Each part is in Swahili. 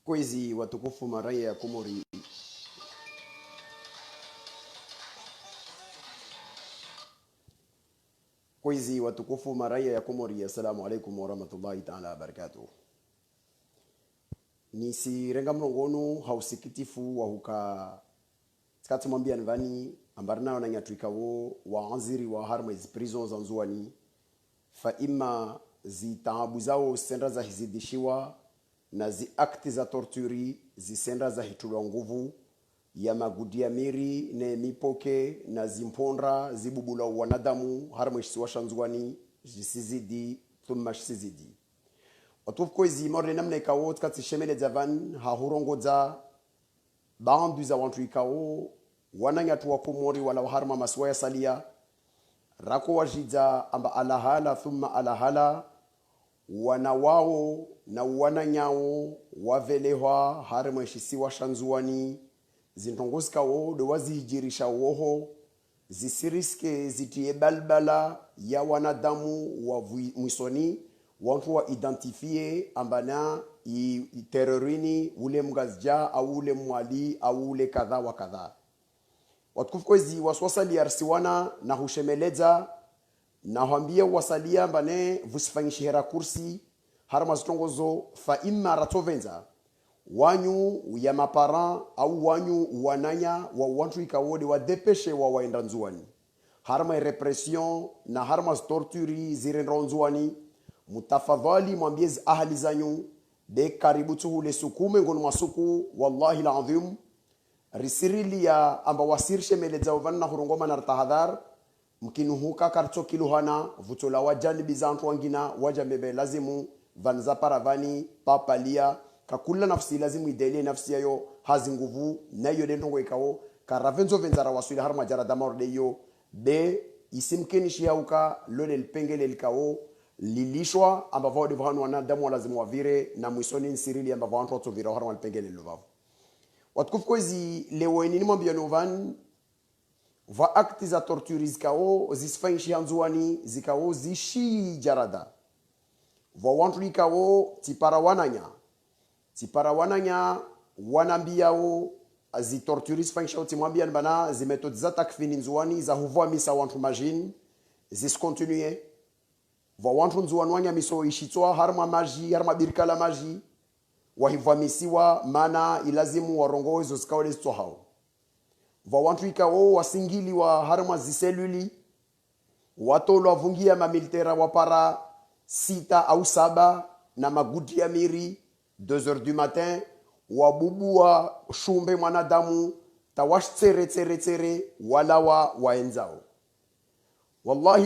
Kwezi watukufu maraia ya Komori, kwezi watukufu maraia ya Komori, assalamu alaikum warahmatullahi ta'ala wabarakatuh. Nisi renga mlongonu hausikitifu wa huka tikati mwambia nvani ambarna wananyatuikawo wa anziri wa harma hizi prison za nzuani fa ima zi taabu zao sendra za hizidishiwa na zi akti za torturi zi sendra za hitulwa nguvu ya magudia miri ne mipoke na zimpondra zibubula wanadamu harma ishisiwa shanzuani jisizidi thumma shizidi watufuko izi morne namna ikawo tikati shemele zavan hahurongoza baandu za wantu ikawo wananyatu wa Komori wala harma maswaya salia rako wajidza amba alahala thumma alahala wana wao na wananyao wavelehwa harma ishisiwa shanzuani zintongozika wo do wazihijirisha woho zisiriske zitie balbala ya wanadamu wa mwisoni wantu wa identifie ambana terorini ule mgazja au ule mwali au ule kadha wa kadha watukufu kwezi waswasali arsiwana na hushemeleza na hambia wasalia mbane vusifanyishihera kursi harma zitongozo fa imma ratovenza wanyu ya mapara au wanyu wananya wa wantu ikawode wa depeshe wa waenda nzuani harma repression na harma torturi zirenda nzuani mutafadhali mwambiezi ahali zanyu de karibu tuhule sukume ngono masuku wallahi alazim risirili ya amba wasirshe meleza uvana hurungoma na tahadhar mkinuhuka karto kiluhana vutola wajani bizantu wangina wajambebe lazimu vanza paravani papalia kakula nafsi lazimu idele nafsi yayo hazi nguvu nayo dendongo ikawo karavenzo venzara wasuli harma jara damorde yo be isimkeni shiyauka lole lpengele likawo lilishwa amba vao devanu wanadamu lazimu wavire na mwisoni nsirili amba vao antu vira harma lpengele luvavu watukufu kwezi leweni ni mwambia novan va akti za torturi zikawo zisifanyshi hanzuani zikawo zishi jarada va wantu ikawo tipara wananya wanambiao zitorturi zifanyisha utimwambia nbana zimetodi za takfini nzuani za huvua misa wantu majin ziskontinue va wantu nzuani wanya miso ishitwa harma maji harma birkala maji wahivamisiwa mana ilazimu warongo hizo zikawale zito hao va wantu ikawo wasingili wa harma ziseluli watolo wavungia mamilitera wapara 6 au 7 na magudi ya miri 2h du matin wabubua shumbe mwanadamu tawash tsere walawa waenzao wallahi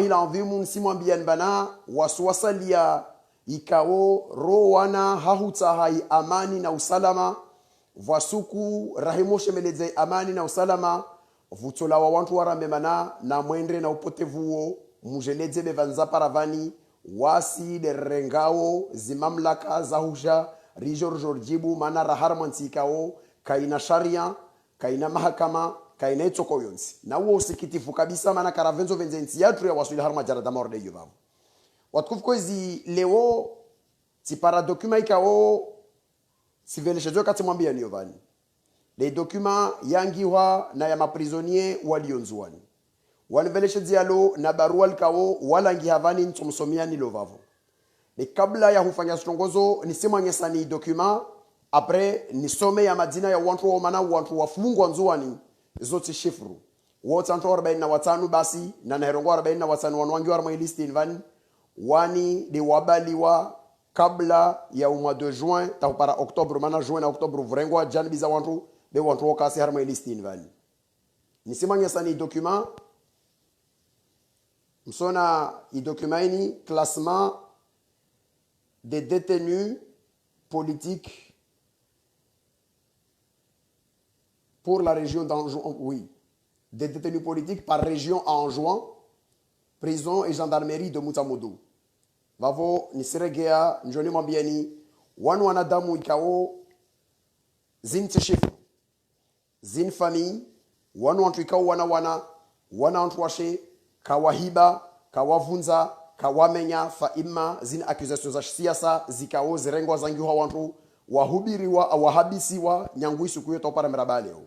alazim nsimwambia nbana waswasalia ikawo rowana hahuta hai amani na usalama vasuku rahimoshe meleze amani na usalama vutola wa wantu waramemana na mwendre na upotevuo mujeleze bevanza paravani wasi de rengao zimamlaka za husha rijor jorjibu mana raharmantikao kaina sharia kaina mahakama kaina itoko yonsi na uo usikitifu kabisa mana karavenzo venzensi yatu ya wasuli harma jarada morde yuvavu watukufu kwezi leo tipara dokuma ikao siveleshezo kati mwambia ni yovani le dokuma yangiwa na ya maprisonnier walionzuani wanveleshe dialo na barua likawo wala ngihavani ntomsomia ni lovavo ni kabla ya hufanya stongozo nisimanyesa ni dokuma apres nisome ya madina ya wantu wa mana wantu wafungwa nzuani zote shifru wote anto 45 basi na naherongo 45 wanwangi warma listi invani wani de wabaliwa kabla ya mois de juin para octobre mana juin na octobre vrengwa janbi za wantu be wantu wakasi harma listi invani nisimanyesa ni dokuma msona idocumaini classement des détenus politiques pour la région d'Anjouan, oui, des détenus politiques par région à Anjouan, prison et gendarmerie de Mutamodo. Vavo nisiregea njoni mwambieni wanu wanadamu ikao zin tishifu zin famille wanu wantu ikao wana wantu washe kawahiba kawavunza kawamenya fa imma zina accusations za siasa zikao zirengwa zangiwa wantu wahubiriwa wahabisiwa nyanguisu kuyo topara merabaleo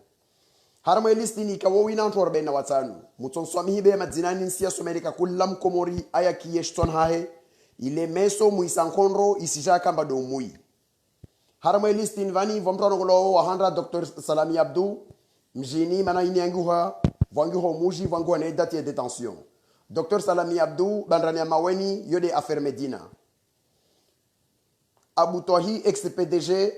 harma elistini ikawo wina antu 45 mutonswamihibe madzinani siasa amerika kullam komori aya kiyeshton hahe ile meso muisankonro isija kamba do mui harma elistini vani vomtronogolo wahanda Dr. Salami Abdou mjini mana inyanguha vanguho muji vanguho ne date de détention Dr. Salami Abdou bandrania maweni yode affaire Medina Abu Tohi ex-PDG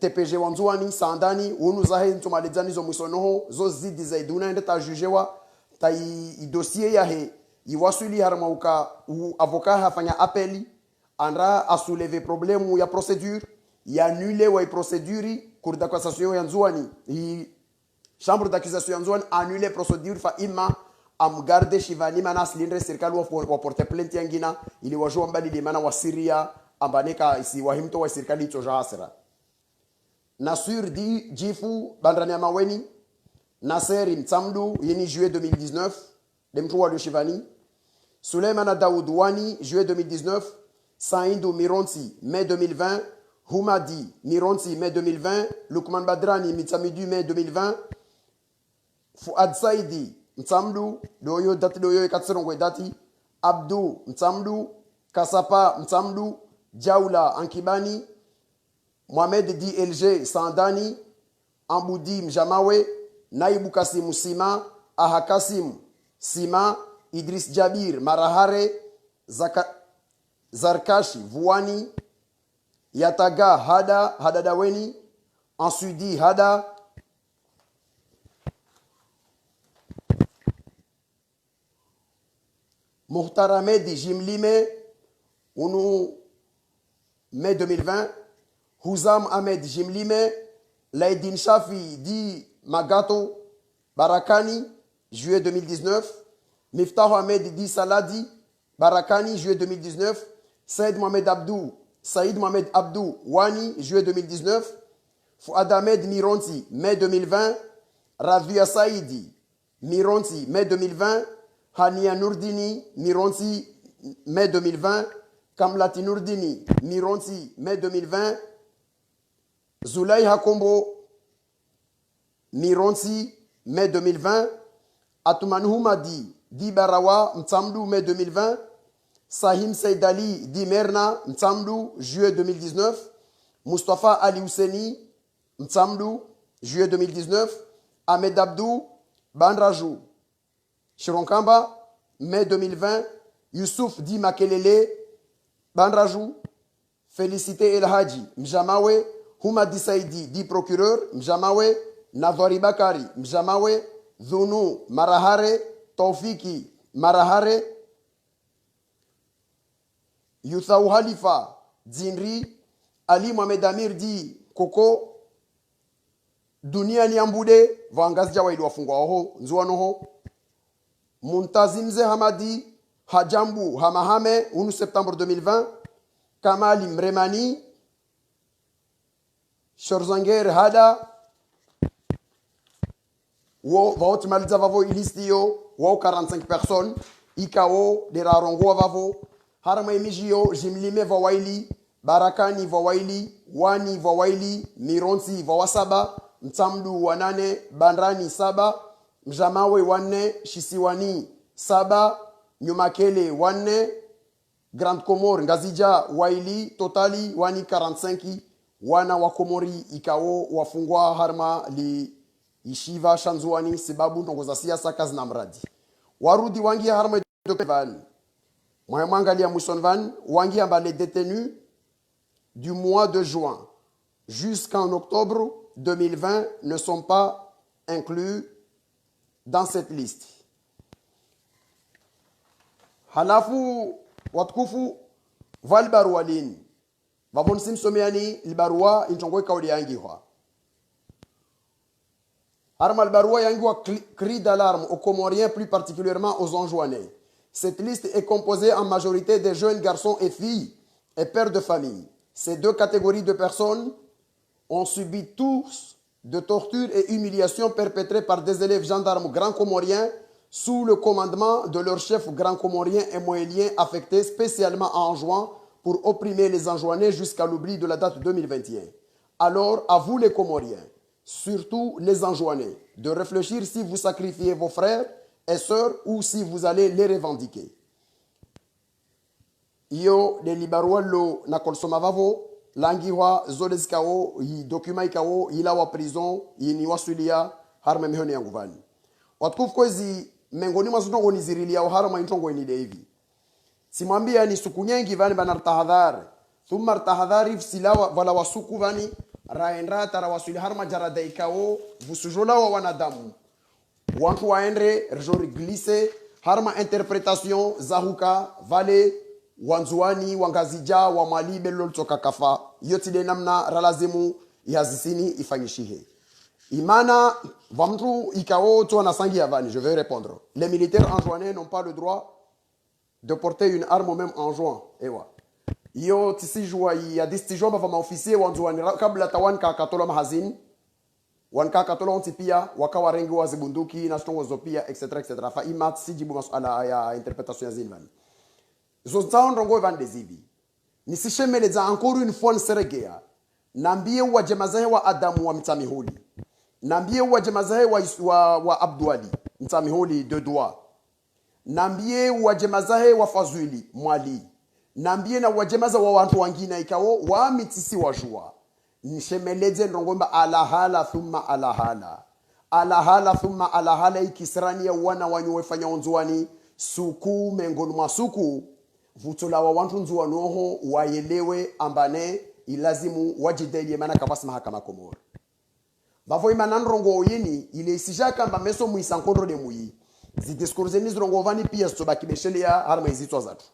TPG wanzuani sandani unu zahe ntumaledzani zo musonoho zo zidi zaiduna ndeta jugewa tai dossier yahe iwasuli harmauka avocat hafanya appeli andra a soulever problème ya procédure ya annulé wa procédure cour d'accusation ya nzuani chambre d'accusation ya nzuani annulé procédure fa imma am garde shivani mana silindre serikali wa porter plainte yangina ili wajua mbali de mana wa Syria ambaneka isi wahimto wa serikali itoja hasira Nasur di Jifu bandrania maweni Nasser Mtsamdu yeni juillet 2019 demtuwa de Shivani Suleiman Daoudouani juillet 2019 Saïdou Mironti mai 2020 Houmadi Mironti mai 2020 Lukman Badrani Mitsamidu mai 2020 Fouad Saidi Mtsamdu doyo dati doyo katsirongwe dati Abdou Mtsamdu Kasapa Mtsamdu Jaoula Ankibani Mohamed Di LG Sandani Amboudi Mjamawe Naibou Kassim Sima Aha Kassim Sima Idriss Jabir Marahare Zarkashi Vouani Yataga Hada Hadadaweni Ansudi Hada Muhtaramedi Jimlime Unu mai 2020 Houzam Ahmed Jimlime Laidin Shafi Di Magato Barakani juillet 2019 Miftah Ahmed Di Saladi Barakani juillet 2019 Saïd Mohamed Abdou Wani juillet 2019 Fouad Ahmed Mironti mai 2020 Ravia Saïdi Mironti mai 2020 Hania Nourdini Mironti mai 2020 Kamlati Nourdini Mironti mai 2020 Zoulaï Hakombo Mironti mai 2020 Atouman Houmadi Di Barawa Mtsamdu mai 2020 Sahim Seydali Di Merna Mtsamdu juillet 2019 Mustafa Ali Housseni Mtsamdu juillet 2019 Ahmed Abdou Bandrajou Chironkamba mai 2020 Youssouf Di Makelele Bandrajou Félicité El Hadji Mjamawe Houmadi Saidi Di procureur Mjamawe Nadhari Bakari Mjamawe Dhunu Marahare Taufiki Marahare Youthau Halifa Zinri Ali Mohamed Amir Di Koko Dunia Niambude Vangazja waidu wafungwa ho Nzuanoho Muntazimze Hamadi Hajambu Hamahame 1 septembre 2020 Kamali Mremani Shorzanger Hada Wo vaot maliza vavo ilistio wo 45 personnes ikao de rarongo vavo harma imijio jimlime vawaili barakani vawaili wani vawaili mironsi vawasaba mtamdu wanane bandrani saba mjamawe wanne shisiwani saba nyumakele wanne Grande Comore ngazija waili totali wani 45 wana wa Komori ikao wafungwa harma li ishiva shanzuani sababu ndongoza siasa kazi na mradi warudi wangi harma dokevan mwangalia musonvan wangi amba les détenus du mois de juin jusqu'en octobre 2020 ne sont pas inclus dans cette liste. Halafu watukufu valbarua lini vabon simsomeani ilbarua inchongwe kauli yangi hwa Arma al-Baroua yangwa cri d'alarme aux Comoriens, plus particulièrement aux Anjouanais. Cette liste est composée en majorité de jeunes garçons et filles et pères de famille. Ces deux catégories de personnes ont subi tous de tortures et humiliations perpétrées par des élèves gendarmes grands comoriens sous le commandement de leur chef grand comorien et moélien affecté spécialement à Anjouan pour opprimer les Anjouanais jusqu'à l'oubli de la date 2021. Alors, à vous les Comoriens, surtout les Anjouanais, de réfléchir si vous sacrifiez vos frères et sœurs ou si vous allez les revendiquer. Iyo de libarualo na kolsoma vavo langiwa zodes kao yi dokuma ikao ila wa prison yini wasulia harma mihoni yangu vani watukufu kwezi mengoni mwa ni zirilia au harma intongo ni devi simwambia ni suku nyengi vani bana tahadhari thumma tahadhari silawa wala wasuku vani raendra tara wasuli harma jarada ikao vusujola wa wanadamu wantu waendre rejori glisse harma interpretation zahuka vale wanzuani wangazija wa malibe loltoka kafa yote de namna ralazimu yazisini ifanyishihe imana vamtu ikao to nasangi avani. Je vais répondre. Les militaires anjouanais n'ont pas le droit de porter une arme même en juin. Ewa yo tisijua ya distijua ba maofisier wanzuani kabla tawan ka katola mahazin wanka katola ontipia wakawa rengi wazibunduki na stongo zopia etc. Fa imat sijibu masuala ya interpretation ya zinvan Zozao ndongo van dezivi. Nisishemeleza encore une fois nseregea. Nambie wa jemazahe wa Adamu wa mtamihuli. Nambie wa jemazahe wa Abduali. Mtamihuli de doigt. Nambie wa jemazahe wa Fazuli. Mwali. Nambie na wa jemaza wa wantu wangina ikao wa mitisi wa jua. Nishemeleze ndongomba alahala thumma alahala. Alahala thumma alahala ikisrani ya wana wanyuefanya onzuani. Suku mengonu masuku. Vutola wa wantu nzuwa noho waelewe ambane ilazimu wajidelie mana kabasi mahakama Komoro. Bavo imana nrongo yini ile isijaka mba meso muisankondro de muyi. Zidiskurze nizrongo vani pia soba kibeshele ya harma izitwa zatu.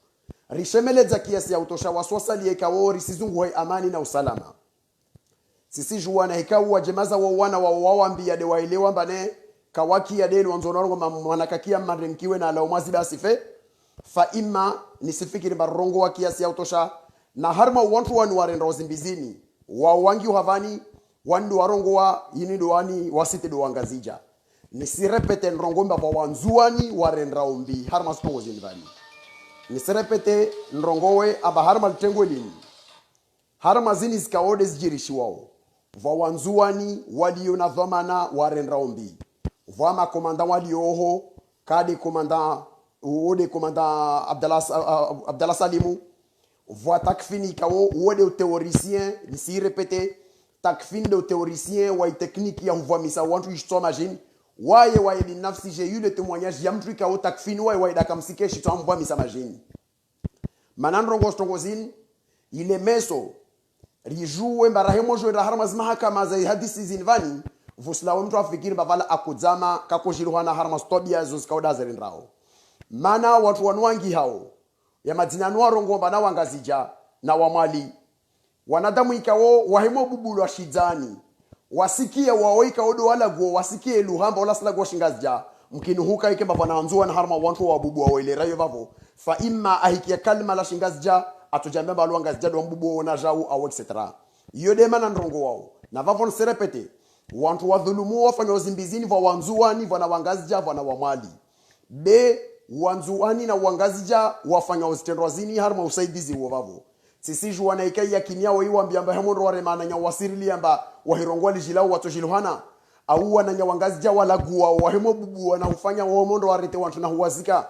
Rishemele za kiasi ya utosha waswasa liyekawo risizungu wa amani na usalama. Sisi juwana hikawu wa jemaza wa wana wa wawambi ya de waelewa mbane kawaki ya delu wanzonarongo manakakia maremkiwe na laumazi basife. Fa ima nisifikiri barongo wa kiasi ya utosha na harma wantu wanu warenda wazimbizini wa wangi uhavani wandu warongo wa yini doani wasite do wangazija nisirepete nrongomba wa wanzuani warenda ombi harma spongo zinvani nisirepete nrongowe aba harma litengo lini harma zini zikaode zijirishi wao wa wanzuani walio na dhamana warenda ombi wa makomanda walioho kade komanda Wode commandant Abdallah Salimu voit takfini kao wode théoricien d'ici répéter takfini de théoricien wa technique ya mvamisa wantu ishto machine waye binafsi j'ai eu le témoignage ya mtu kao takfini waye dakamsike shito mvamisa machine manandro ngostongozin ile meso rijuwe mbarahemo jo harma mahakama za hadisi zinvani vusla mtu afikiri bavala akuzama kakojirwana harma stobia zo skauda zerindrao mana watu wanwangi hao ya madina nwaro ngomba na wangazija na wamali wanadamu ikao wahemo bubulu wa shidani wasikie waoika odo wala go wasikie luhamba wala sala go shingazja mkinuhuka ike baba nzua na harma wantu wa bubu wa ile rayo vavo fa imma ahikia kalma la shingazja atujambia balu wangazja do bubu na jau au etc. Yode mana ndrongo wao na vavo nserepete wantu wa dhulumu wafanya uzimbizini wa wanzuani wana wangazja wana wamali be wanzuani na wangazija wafanya uzitendwazini harma usaidizi wavavo sisi juana ikai ya kinyao iwambia amba hemondo waremana nya wasirili amba wahirongwali jilau watojiluhana au wananya wangazija walagua wahemo bubu wana ufanya wamondo warete wantu na huwazika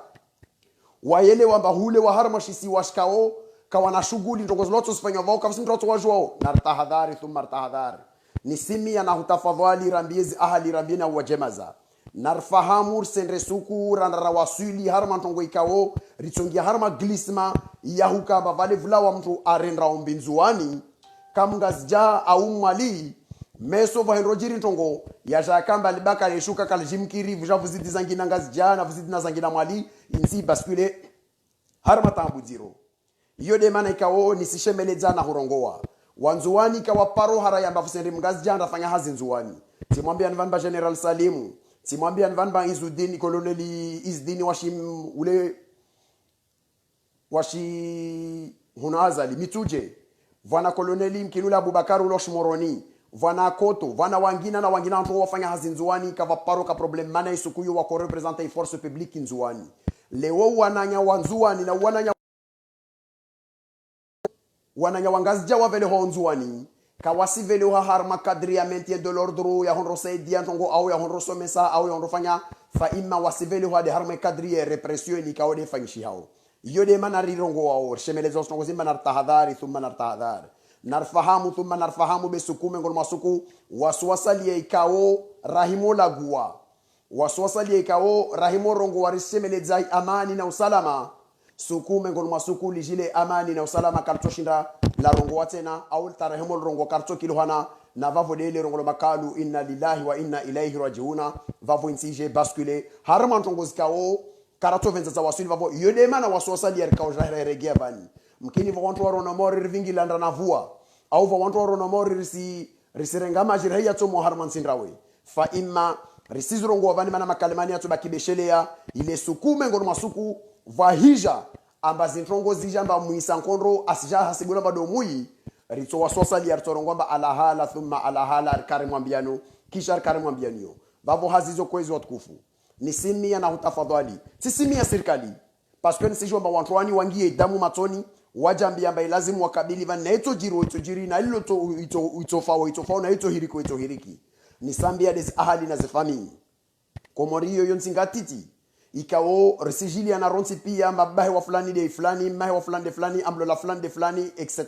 waele wamba hule wa harma shisi washkao kawana shughuli ndongo zote sifanya vao kabisa mtoto wajwao na tahadhari thumma tahadhari nisimi ana hutafadhali rambiezi ahali rambina wajemaza narfahamu senresuku randara wasuli harma ntongo ikao ritsongia harma glisma yahuka bavale vulawa mtu arendra ombinzuani kamngazja au mali meso vahendrojiri ntongo yajakamba libaka yeshuka kaljimkiri vujavuzidi zangina ngazja na vuzidi na zangina mali insi bascule harma tambuziro yode mana ikao nisishemeleza na hurongoa wanzuani kawa paro haraya mbafusende mngazja ndafanya hazi nzuani simwambia nvanba General Salimu simwambia nvanba Izudini koloneli Izdini washim ule washi hunazali mituje vana koloneli mkinula Abubakar uloshmoroni vana koto vana wangina na wangina anto wafanya hazinzuani kava paro ka problem mana isukuyo wako representer force publique nzuani leo wananya wanzuani na wananya wangazija wavele ho nzuani kawasi vele ho harma kadri ya maintien de l'ordre ya honro saidia ntongo au ya honro somesa au ya honro fanya fa imma wasivele ho de harma kadri ya repression ni kawde fanyishi hao yode mana rirongo wao shemelezo ntongo zimba nartahadhari thumma nartahadhari narfahamu thumma narfahamu besukume ngol masuku waswasalie ikao rahimo lagua waswasalie ikao rahimo rongo warisemelezai amani na usalama sukume ngol masuku lijile amani na usalama kartoshinda la rongo watena au tarahimo rongo karto kilohana na vavo dele rongo makalu inna lillahi wa inna ilaihi rajiuna vavo insije basculer harman tongo zikao karato venza za wasuli vavo yodema na waswasalie ikao regea bani mkini vantu warona mori rivingi landa na vua au vantu warona mori risirengama jirheya to harman sindrawe fa imma risizrongo wavani mana makalemani ya tubaki beshelea ile sukume ngono masuku vahija amba zintrongo zijamba muisa nkondro asija hasibula madomui ritso wasosa li artorongomba ala hala thumma ala hala karimwambiano kisha karimwambianio bavo hazizo kwezi watukufu ni simia na utafadhali si simia serikali parce que nisijua mba wantwani wangie damu matoni wajambia mba lazima wakabili van neto jiri na ilo to ito na ito hiriki ni sambia des ahali na zefami komorio yonsingatiti ikao resijili ana ronsi pia mabahe wa fulani de fulani mahe wa fulani de fulani amlo la fulani de fulani etc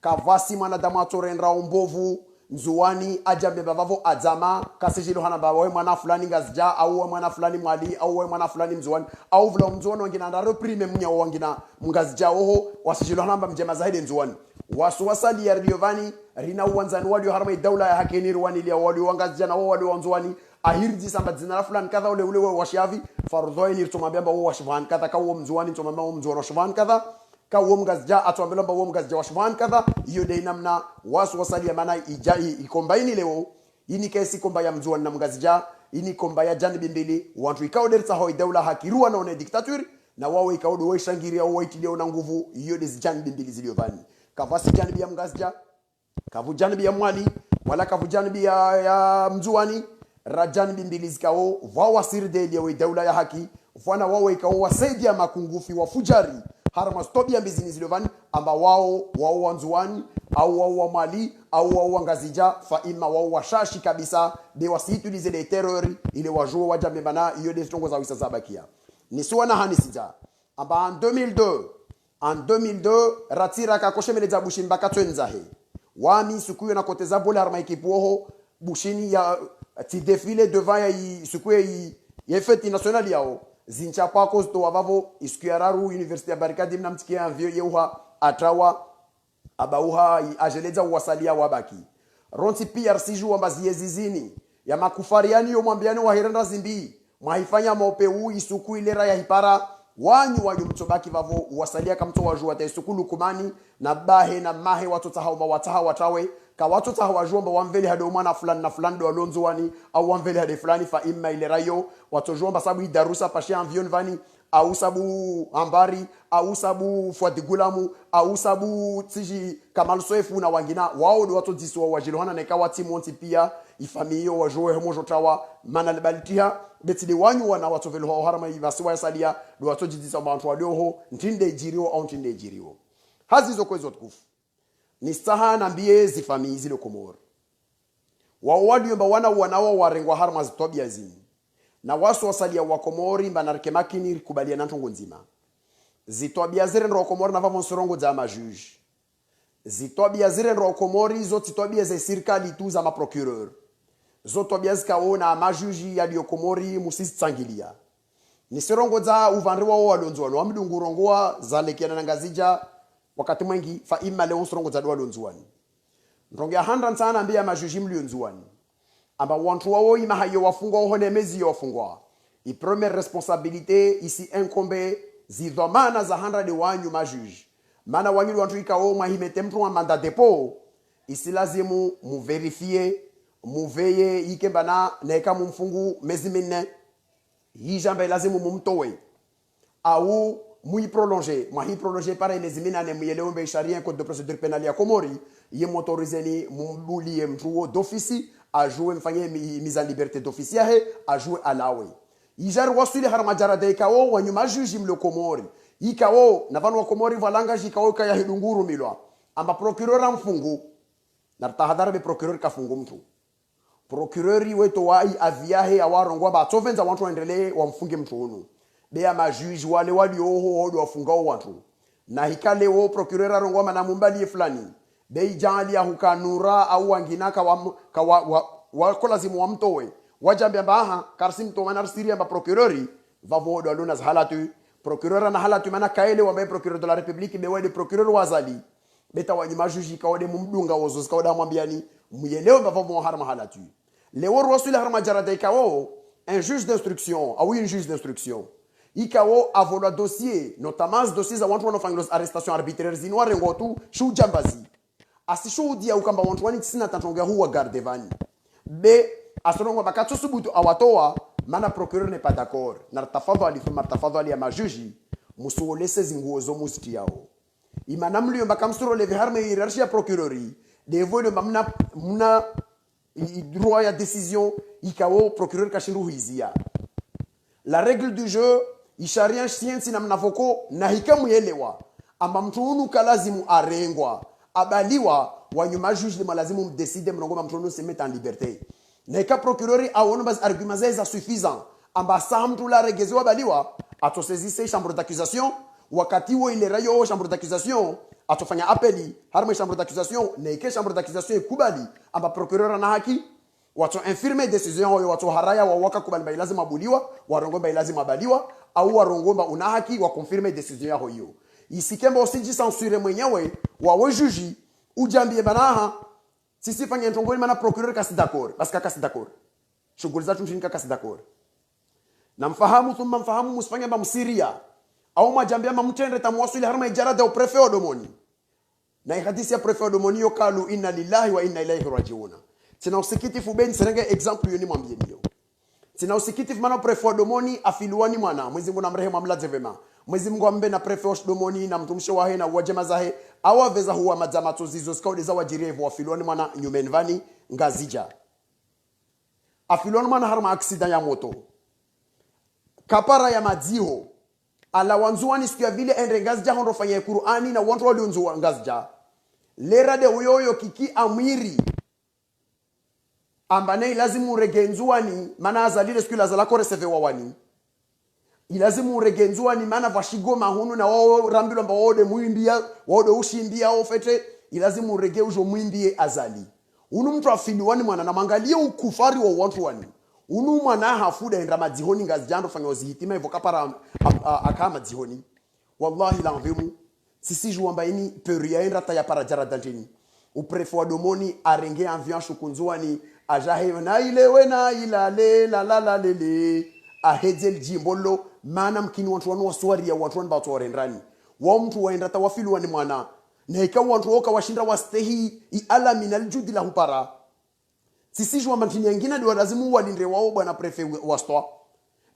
kavasi mwanadamu atorendra mbovu nzuani ajabe bavavo adzama kasijilo hana bawe mwana fulani ngazja au mwana fulani mwali au mwana fulani mzuani au vula mzuani wangina na reprime mnya wangina mngazja oho wasijilo hana mjema zaidi nzuani waswasali ya Riovani rina uwanzani wali harama daula ya hakeni rwani lia wali wangazja na wali wanzuani ahirji samba zina fulani kadha ule washavi fardhoini tumambia wao washvan kadha kawo mzuani tumambia wao mzuani washvan kadha kawo mgazja atuambia wao mgazja washvan kadha hiyo dai namna waswasali ya maana ijai ikombaini leo ini kesi komba ya mzuani na mgazja ini komba ya janibi mbili watu ikao dersa hoi daula hakirua na one dictature na wao ikao do shangiria wao itilio na nguvu hiyo des janibi mbili ziliovani kavasi janibi ya mgazja kavu janibi ya mwali wala kavu janibi ya mzuani rajani bimbili zikao wawasiri deli ya daula ya haki wana wao ikao wasaidia makungufi wa fujari harama stobia mbizini zilovani amba wao wanzuani au wao wa mali au wao ngazija fa ima wao washashi kabisa de wasitulize le terror ile wajua wajame bana hiyo de tongo za wisa zabakia ni suwana hanisija amba en 2002 ratira kakoshemele za bushimba katwenzahe wami sukuyo na koteza bola harama ikipoho bushini ya ti défilé devant ya sukwe ya fête nationale yao zincha kwa kosto wavavo iskuararu university ya barikadi mnamtikia vyo yeuha atrawa abauha ajeleza wasalia wabaki ronti PRC juwa maziyezizini ya makufariani yo mwambiano wa hiranda zimbi mwahifanya maopeu isuku ilera ya hipara wanyu mtobaki vavo wasalia kamto wajua ta isuku lukumani na bahe na mahe watoto hao mawataha watawe ka watoto hawajua wamveli hado mwana fulani na fulani do alonzo wani au wamveli hade fulani fa imma ile rayo watojomba sababu darusa pasha avion vani au sabu ambari au sabu fuadigulamu au sabu tiji kamal soefu na wangina wao do watu diswa wajilohana na kawa timonti pia ifamiyo wajoe homojo tawa mana balitiha betide wanyu wana watu velo ho harama ibasiwa salia do watu jidisa bantu wadoho ntinde jirio au ntinde jirio hazizo kwezo tukufu ni saha na mbie zifamii zile Komoro wawadi yomba wanao warengwa harma zitobia zini na wasu wasalia wa Komori mbanarike makini kubaliana ntongo nzima zitobia zire ndo Komori na vavo sorongo za majuge zitobia zire ndo Komori zo zitobia za serikali tu za maprocureur zo tobia zikaona majuge ya dio Komori musisi tsangilia ni sorongo za uvandri wao walonzo wa mdungurongoa za lekiana na ngazija wakati mwingi fa imma leo sorongo za doa lonzuani ndonge 100 sana ambia majuji mlionzuani amba wantu wao ima hayo wafungwa hone mezi yofungwa i première responsabilité ici incombe zidhamana za 100 de wanyu majuji maana wanyu wantu ikao mahimete mtu wa mandat depot isi lazimu muverifie muveye ikembana neka mumfungu mezi minne hii jambe lazimu mumtowe au mui prolongé mahi prolongé pareil les minane muyele ombe sharia code de procédure pénale ya Komori ye motoriseni mumbuli mtuo d'office a jouer mfanye mise en liberté d'office yahe a jouer alawe ijar wasuli harma jarada ikawo wanyuma juge mlo Komori ikawo na vanu wa Komori valanga jikawo kaya hidunguru milwa amba procureur mfungu na tahadhara be procureur kafungu mtu procureur weto wa aviahe awarongwa ba tovenza watu waendelee wamfunge mtu unu bea majuge wale walioho wado wafungao watu na hikale wo procureur arongwa mana mumbali fulani bei jali ya hukanura au wanginaka wa kolazimu wa mtowe wajambia baha karsim to manar siria ba procureur vavo do aluna halatu procureur na halatu mana kaele wa procureur de la république be wale procureur wazali beta wa majuge kawade mumdunga wozo kawada mwambiani muyeleo vavo harma halatu leo rosuli harma jarada ikawo un juge d'instruction ah oui un juge d'instruction ikawo avola dossier notamment dossiers za watu wanafanya arrestation arbitraire zinware ngotu shu jambazi asishuhudia ukamba watu wani tisina tatonga huwa garde vani be asonongo bakatso subutu awatoa mana procureur n'est pas d'accord na tafadhali ya majuji musuolese zinguozo musti yao imanamlio bakamsuro leve harme hiérarchie procureuri devole mna droit ya décision ikawo procureur kashiru hizia la règle du jeu isharia science na mnavoko na hikamuelewa amba mtu unu kalazimu arengwa abaliwa wanyuma juge de malazimu mdecide mnongoma mtu unu se mette en liberté na hika procureur awono bas arguments za suffisant amba sa mtu la regezewa baliwa atosezise chambre d'accusation wakati wo ile rayo chambre d'accusation atofanya appeli harma chambre d'accusation na hika chambre d'accusation ikubali amba procureur na haki watu infirme decision yo watu haraya wa waka kubali bai lazima buliwa warongomba lazima baliwa au warongomba una haki wa confirmer decision yao hiyo isikemba usiji censure mwenyewe wa juge ujambie banaha sisi fanya ntongoni mana procureur kasi d'accord parce que kasi d'accord shughuli zetu mshinika kasi d'accord na mfahamu thumma mfahamu musifanya ba msiria au majambia mamtende tamwasuli harma ijarada au prefet odomoni na hadisi ya prefet odomoni yo kalu inna lillahi wa inna ilaihi rajiun tina usikitifu ben serenge example yoni mwambie niyo tina usikitifu mana prefet domoni afiluani mwana Mwenyezi Mungu namrehemu amlaze vema Mwenyezi Mungu ambe na prefet domoni na mtumisho wahe na wajema zahe awaveza huwa madzamato zizo skaudi za wajirevu afiluani mwana nyumenvani ngazija afiluani mwana harma accident ya moto kapara ya madziho ala wanzuani siku ya vile ende ngazija hondo fanya Qur'ani na watu walionzua ngazija lera de uyoyo kiki amiri ambane lazimu regenzuani mana azalile siku lazala kore seve wawani ilazimu regenzuani mana vashigo mahunu na wao rambilo mba wode muimbia wode ushimbia ofete ilazimu rege ujo muimbie azali unu mtu afiliwani mwana na mangalie ukufari wa watu wani unu mwana hafuda enda madzihoni ngazijando fanya wazihitima hivyo kapara akama dzihoni wallahi lanvimu sisi juamba ini peria enda taya para jaradanjeni uprefu wa domoni arenge avion shukunzuani ajahe na ile wena ilale la la la lele ahezel jimbolo mana mkini watu wanu waswari ya watu wanu batu warendrani wa mtu waenda tawafilu wani mwana na ikawa watu woka washinda wastehi ala minal judi la hupara sisi jua mantini yangina diwa lazimu walindre wao bwana prefe wastwa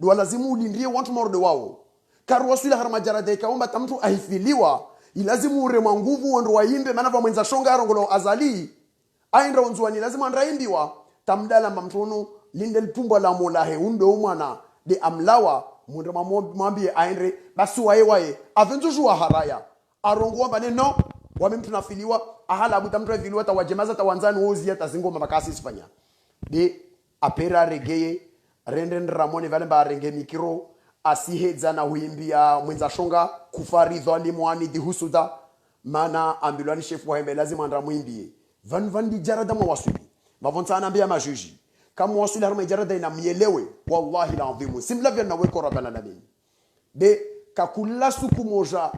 diwa lazimu ulindrie watu marode wao karu waswila harma jarada ikaomba tamtu ahifiliwa ilazimu urema nguvu wando waimbe mana va mwenza shonga arongolo azali aindra unzuani lazima andraimbiwa tamdala mamtono lindel tumbo la molahe undo umana de amlawa mundra mwambie aindre basi wae avenzo jua haraya arongwa bane no wamemtu nafiliwa ahala abuta mtu afiliwa tawajemaza tawanzani wozi hata zingoma makasi sifanya de apera regeye renden ramone vale ba renge mikiro asihedza na huimbia mwenza shonga kufaridho alimwani dihusuda mana ambilwani chef wa hembe lazima andra muimbie van di jarada mwasuli mavonta anambia majuji kama wasuli harma jarada ina mielewe wallahi alazim simla vya naweko rabbana alamin de kakula suku moja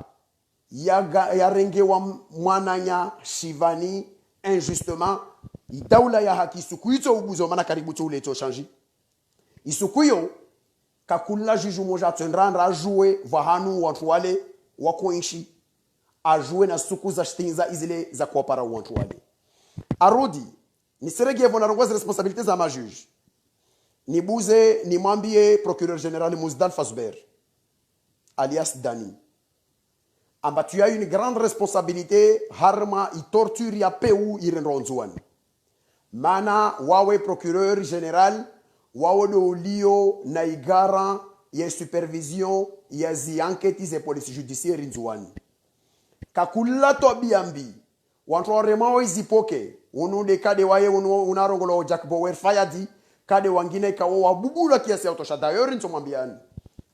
ya renge wa mwananya shivani injustement itaula ya haki suku ito ubuzo mana karibu to leto changi isukuyo kakula juju moja tendranda jouer vahanu watu wale wakoishi ajue na suku za shtinza izile za kuwapara watu wale arudi ni serege vona rongoza responsabilité za majuge nibuze nimwambie procureur général Muzdal Fasber alias Dani amba tu as une grande responsabilité harma i torture ya peu irenronzuan mana wawe procureur général wawe do lio na igara ya supervision ya zi enquêtes et police judiciaire nzuani kakula to biambi wanto remao izipoke unu de kade waye unarongolo Jack Bower Fayadi kade wangine kawo wabubula kiasi autosha d'ailleurs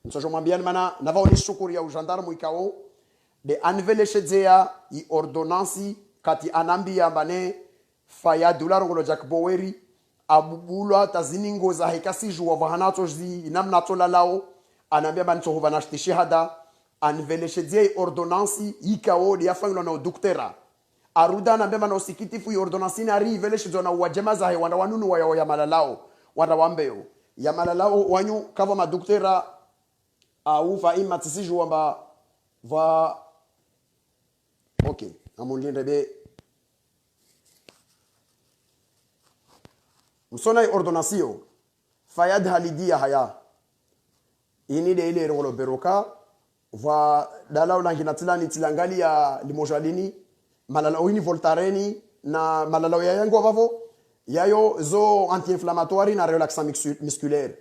nsomwambiani mana navaone shukuri ya ujandarmu ikao de anveleshedzea i ordonnansi kati anambia mbane Fayadi ularongolo Jack Boweri abubulwa taziningo za hekasi juwa vahanato zi inamna tola lao anambia bani tohuva nashti shihada anveleshedzea i ordonnansi ikao de yafangilwa na doktera aruda anambia bani osikitifu i ordonnansi na ri veleshedzwa na wajema za he wanda wanunu wa ya malalao wanda wambeo ya malalao wanyu kava madoktera au fa ima tisiju wamba va okay amundinde be msona ordonancio Fayad halidia haya ini de ile rolo beroka va dala ulangina tilani tilangali ya limojalini malala oini voltareni na malala ya yango vavo yayo zo anti-inflammatoire na relaxant musculaire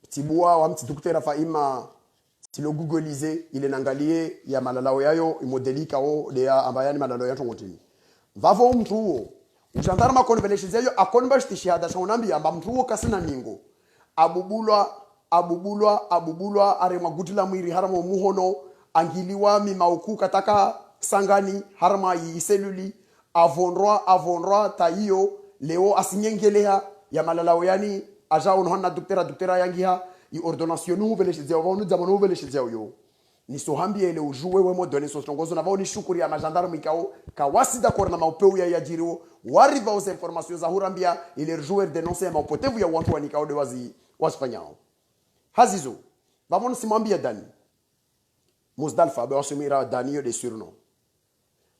tibua wa mti docteur fa ima tilo googlize ile nangalie ya malalao yayo imodelika o de ambayani malalao ya tongotini vavo mtu huo ujandarma convelation yayo akonba shihada shaunambi amba mtu huo kasina ningo abubulwa are magutila mwiri haramo muhono angiliwa mimauku kataka sangani harma yi seluli avonrwa taiyo leo asinyengeleha ya malalao yani aja unhona doktera yangiha i ordonnation nouvelle chez eux nous avons nouvelle chez eux yo ni sohambie ile ujue wemo donner son tongozo na vao shukuri ya magendarme ikao kawasi d'accord na maupeu ya yajiro wariva aux informations za hurambia ile joueur dénoncer maupotevu ya watu wanikao de wazi wasfanyao hazizo vamon simwambia Dani Muzdalfa ba wasumira Dani de surnom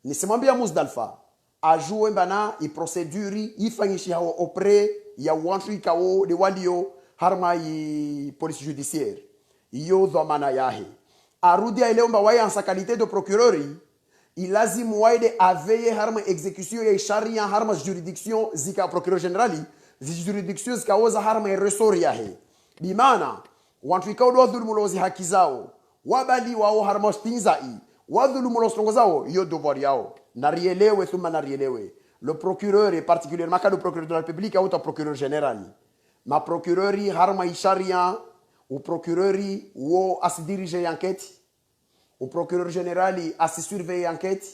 ni simwambia Muzdalfa ajue mbana i procedure ifanyishi hao auprès ya watu ikao de walio harma i police judiciaire iyo dhamana yahe arudi ileomba waye en sa qualité de procureur ilazimu waide aveye harma exécution ya sharia harma juridiction zika procureur generali juridiction zikaoza harma resort yahe bimana watu ikao dhulumulozi haki zao wabali wao harma stinzai wadhulumulozi tongo zao iyo devoir yao na rielewe thumma na rielewe le procureur et particulièrement le procureur de la République ou le procureur général ma procureuri harma isharia o procureuri wo asidirige enquête o procureur général asisurveille enquête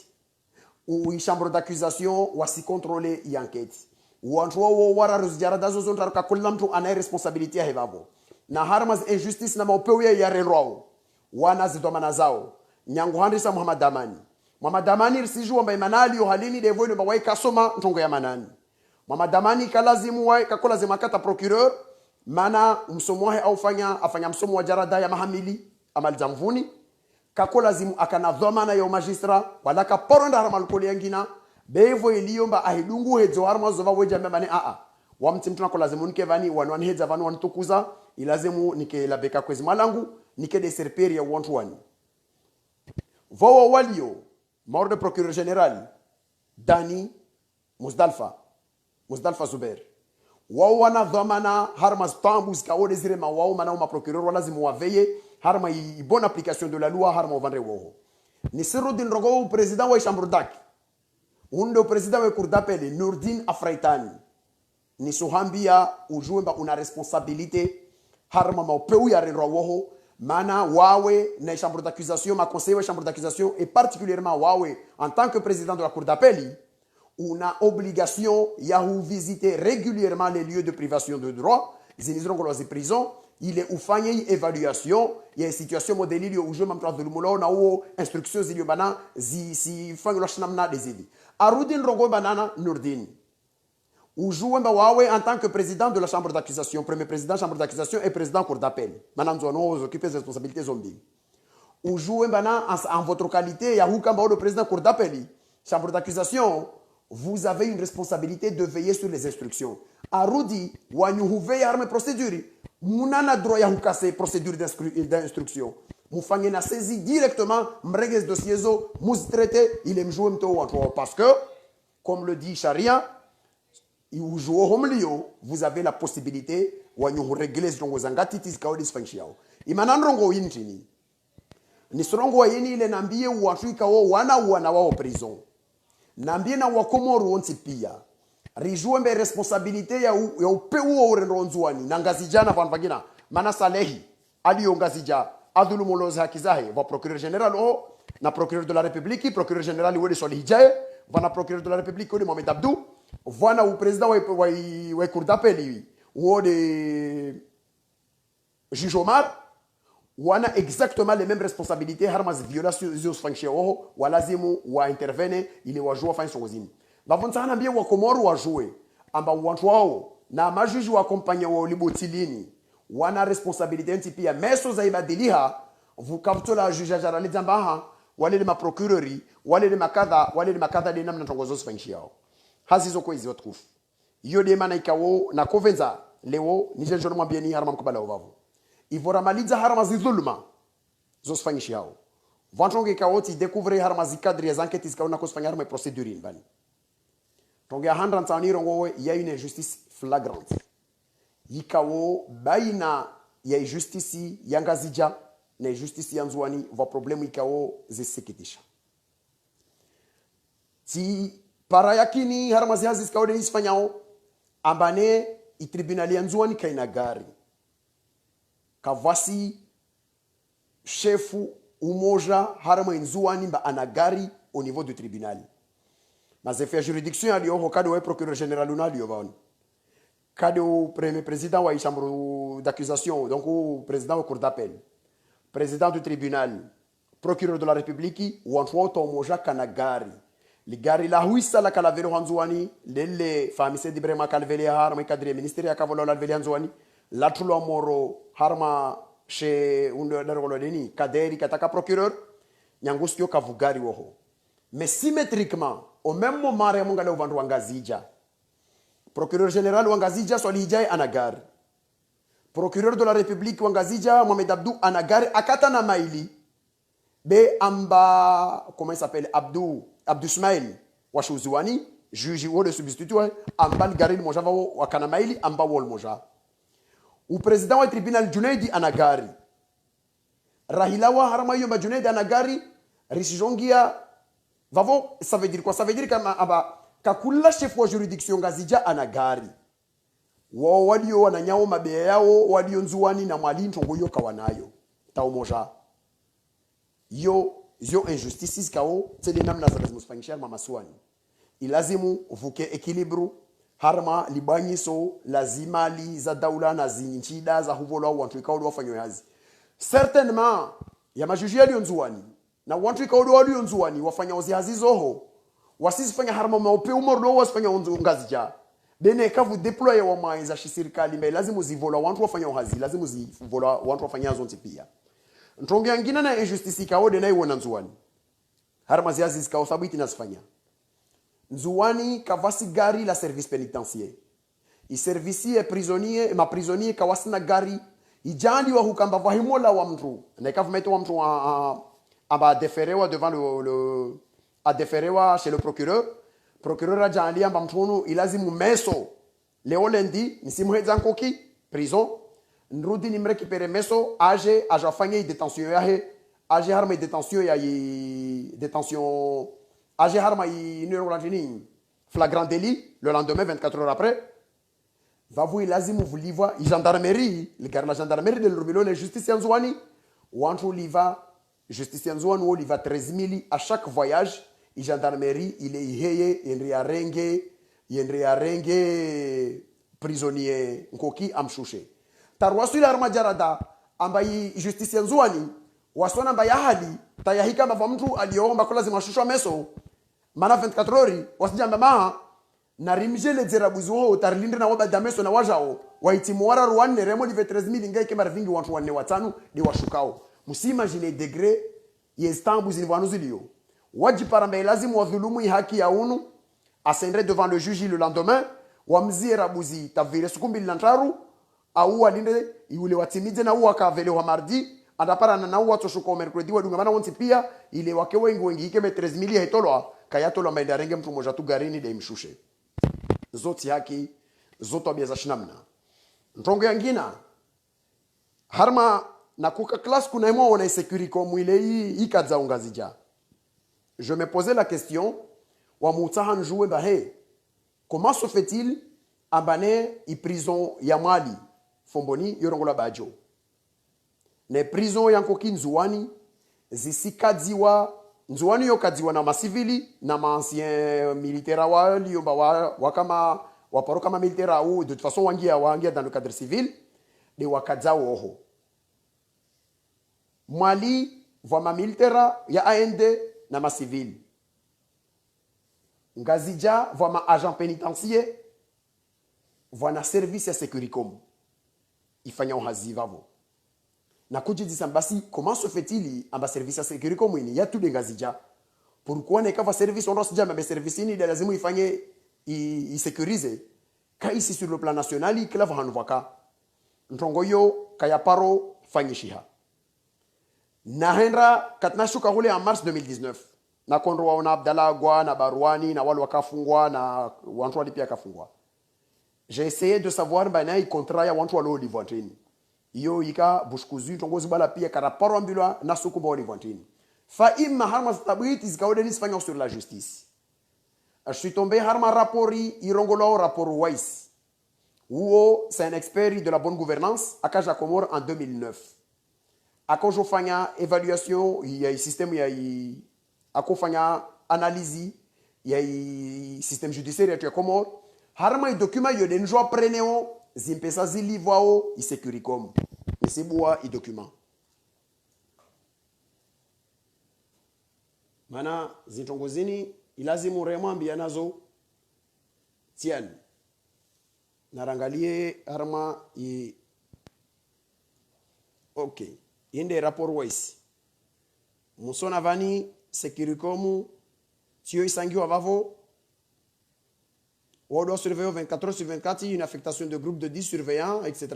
o chambre d'accusation ou asicontrôler enquête o antwa wo wara rozjara dazo zontar ka kullam tu ana responsabilité ya hebabo na harma injustice na maupeu ya renrao wana zidomana zao nyangu handisa Muhammad Damani risiju amba imanali yo halini devo ile mawai kasoma ntongo ya manani Muhammad Damani kalazimu wai kakolazima kata procureur mana msomo wake afanya msomo wa jarada ya mahamili amal jamvuni kakolazimu akana dhamana ya magistrat wala ka poronda harmal koli yangina bevo iliyomba ahidungu hezo harma zova weja mbane wa mtimtuna kolazimu nikevani wanwan heza vanu wantukuza ilazimu nike labeka kwezi malangu nike de serperi ya wantu wani vowo walio mort de procureur général Dani Muzdalfa Zuber wao wana dhamana harma stambu zikawo desire ma wao mana ma procureur wala zimu waveye harma i bonne application de la loi harma vandre wao ni Sirudin Rogo président wa chambre dak undo président wa cour d'appel Nurdin Afraitani ni sohambia ujumba una responsabilité harma ma peu ya renro mana wawe na chambre d'accusation ma conseiller wa chambre d'accusation et particulièrement wawe en tant que président de la cour d'appel on a obligation ya visiter régulièrement les lieux de privation de droit ziniziro ngolozi prison ile ufanye evaluation ya situation modeli yo ujue mamtra dhulumulo na uo instructions zilio bana si fango shnamna dezili arudin rongo banana Nurdin ujue mba wawe en tant que président de la chambre d'accusation premier président chambre d'accusation et président cour d'appel manam zono occuper des responsabilités zombi ujue mbana en votre qualité ya hukamba le président cour d'appel chambre d'accusation vous avez une responsabilité de veiller sur les instructions. Arudi, wanyuhuve arme procédure. Munana droit ya hukase procédure d'instruction. mufanye na saisi directement mreges dossier zo muzitraite ile mjue mto watu parce que comme le dit Sharia vous avez la possibilité de régler zongo zangati tizikaodi sfanchiao imanandrongo yinjini ni sorongo yini ile nambie watu ikao wana wao prison nambie na wakomoru onti pia rijue mbe responsabilité ya upeu orenronzwani na ngazijana van vagina mana salehi aliyo ngazija adulu moloza hakizahe va procureur général o na procureur de la république procureur général wede solihijae va na procureur de la république wede Mohamed Abdou voilà au président wa cour d'appel ou de juge Omar wana exactement les mêmes responsabilités harmas violation zos fancheo wala zimu wa intervene ile wajua fanya songozini bavontsana mbie wa Komoro wajue amba watu wao na majuju wa kompanya wa libotilini wana responsabilité nti pia meso za ibadiliha vukavto la juge jarali zambaha wale ma procureuri wale makadha de namna tongozo fancheo hazizo kwezi watukufu iyo de maana ikawo na kovenza leo nije jono mwambie ni harama mkubala wavu ivora maliza harama zidhulma zosfanyishi yao vantonge kawoti découvrir harama zikadri ya enquêtes zikaona kosfanya harama procédure bali tonge handran tani rongo ya une injustice flagrante ikawo baina ya injustice yangazija na injustice yanzwani va problème ikawo zisekitisha ti para yakini harama zihazi zikaode isfanyao ambane itribunali yanzwani kaina gari kavasi chefu umoja harama inzuani mba anagari au niveau du tribunal mas fait juridiction ali ho kado wa procureur général unali yovani kado premier président wa chambre d'accusation donc o président wa cour d'appel président du tribunal procureur de la république wantu to umoja kanagari ligari la huisa la kalavero hanzuani lele famise di brema kalvele harama kadri ministère ya kavolo la vele hanzuani la tulo moro harma chez undo darolo deni kaderi kataka procureur nyanguskio kavugari woho mais symétriquement au même moment ya mungale uvandu wangazija procureur général wangazija solijai anagari procureur de la république wangazija Mohamed Abdou anagari akata na maili be amba comment il s'appelle Abdou Ismail washuziwani juge wole substitut ambal garil moja wakana maili amba wol moja o président wa tribunal Junaidi anagari rahilawa harama yo Junaidi anagari risijongia vavo ça veut dire quoi ça veut dire kama aba kakula chef wa juridiction ngazija anagari wao walio wananyao mabea yao walio nzuani na mwalinto ngoyo kawanayo taumoja yo injustices kao tele namna za musfanyisha mama swani ilazimu uvuke equilibru harma libanyiso lazima li za daula na zinchida za huvolwa watu ikaodo wafanywe hazi certainement ya majuji yaliyo nzuani na watu ikaodo walio nzuani wafanya ozi hazi zoho wasizifanya harma maupe umordo wasifanya ngazija bene kavu deployer wa maiza shirikali mbele lazima zivolwa watu wafanya hazi lazima zivolwa watu wafanya zonti pia ntonge ngina na injustice ikaode na iwona nzuani harma ziazi zikao sabiti nasifanya nzuani kavasi gari la service pénitentiaire i service prisonnier ma prisonnier kawasina gari ijandi wa hukamba vahimola wa mtu na kavumeto wa mtu aba deferewa devant le a deferewa chez le procureur ajandi amba mtu ilazimu meso leo lendi nisimheza nkoki prison nrudi nimrekipere meso age ajafanye detention yahe age harma detention ya detention age harma une flagrant délit le lendemain 24 heures après va vous lazimu vuliva gendarmerie le gar la gendarmerie de l'Urmilo la justice yanzwani wantu liva justice yanzwani wo liva 13000 à chaque voyage i gendarmerie il est iheye yendre arenge prisonnier nkoki amshushe tarwasuli harma jarada ambayi justice yanzwani wasona mbaya hali tayahika mava mtu aliomba kwa lazima shushwa meso mana 24 heures wasijamba maha na rimje le zerabuzi wo tarlinde na wabada meso na wajao waitimwara ruanne remo live 13000 ngai kemara vingi watu wanne watano de washukao musimagine degré yestambu zinwanuzilio wajipara mbele lazima wadhulumu haki ya unu asendre devant le juge le lendemain wamzie rabuzi tavire sukumbi lantaru au alinde yule watimize na uwa kavele wa mardi andapara na watu shuko mercredi wa dunga mana wonti pia ile wake wengi ike me 13000 hetolwa kayatolwa maenda renge mtu mmoja tu garini de mshushe zoti haki zoto abia za shinamna ntongo yangina harma na kuka classe kuna emo ona sécurité comme ile hii kadza ungazija. Je me posais la question wa mutahan jouer ba he comment se fait-il abane i prison ya Mali fomboni yorongola bajo ne prison yanko kinzuani zisikadziwa nzuani yo kadziwa na masivili na ancien militaire wa liomba wa kama waparo kama militaire au de toute façon wangia dans le cadre civil de wakadzao oho Mali voit ma militaire ya AND na ma civil ngazija voit ma agent pénitentiaire voit na service ya Securicom ifanya uhazivavo na kujidisa basi comment se fait-il amba service ya Securicom ini ya tous les ngazija pourquoi ne kava service on doit jamais service ini de lazima ifanye i sécuriser ka ici sur le plan national i klava hanvaka ntongo yo kaya paro fanyishiha na hendra katnashuka hule en mars 2019 na kondro waona Abdallah Gwa na Barwani na wale wakafungwa na wantu walipia kafungwa. J'ai essayé de savoir bana i contrat ya wantu walo livantini iyo ika bushkuzu tongozi bala pia karaparo ambulwa na suku bo livantini fa imma harma stabiti zikaode nisfanya sur la justice. Je suis tombé harma rapori irongolo rapport Weiss où c'est un expert de la bonne gouvernance à Kaja Komor en 2009. Akojofanya évaluation ya système ya akofanya analyse ya système judiciaire ya Komor harma document yo den joa preneo zimpesa zilivwao iSecuricom isibua i document mana zintongozini ilazimu remambia nazo tian narangalie harma i okay inde rapport Weiss musona vani Securicom tio isangiwa vavo on doit surveiller 24 heures sur 24 une affectation de groupe de 10 surveillants etc.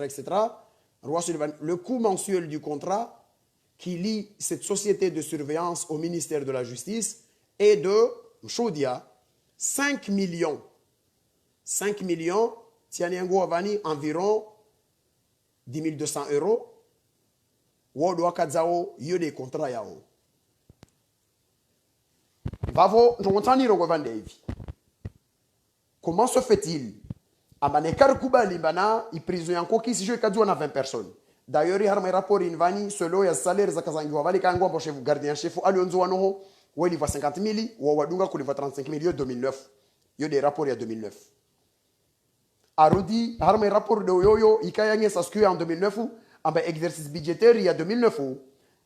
Le coût mensuel du contrat qui lie cette société de surveillance au ministère de la Justice est de Chaudia 5 millions tianiango avani environ 10 200 euros wodo akadzao yode contrat yao vavo njontani rongo vande hivi. Comment se fait-il amanekar kubali bana i prison yanko ki si je kadzwa na 20 personnes. D'ailleurs il harma rapport invani selo ya salaire za kazangiwa vale kango mbo chef gardien chef alionzo wanoho weli va 50 000 wa wadunga kuliva 35 000 2009 yo des rapports ya 2009 arudi harma rapport de yoyo ikayange sasku en 2009 amba exercice budgétaire il y a 2009